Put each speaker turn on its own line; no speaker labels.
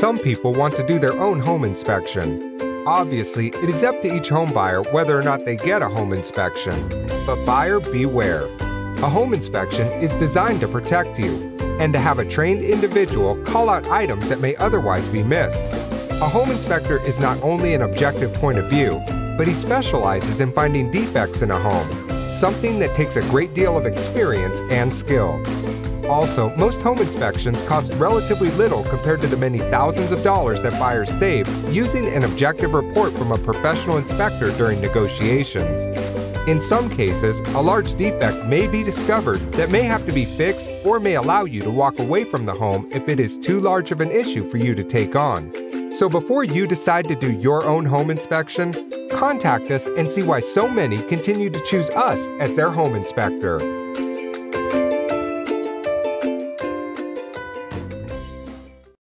some people want to do their own home inspection. Obviously, it is up to each home buyer whether or not they get a home inspection. But buyer beware. A home inspection is designed to protect you and to have a trained individual call out items that may otherwise be missed. A home inspector is not only an objective point of view, but he specializes in finding defects in a home, something that takes a great deal of experience and skill. Also, most home inspections cost relatively little compared to the many thousands of dollars that buyers save using an objective report from a professional inspector during negotiations. In some cases, a large defect may be discovered that may have to be fixed or may allow you to walk away from the home if it is too large of an issue for you to take on. So before you decide to do your own home inspection, contact us and see why so many continue to choose us as their home inspector.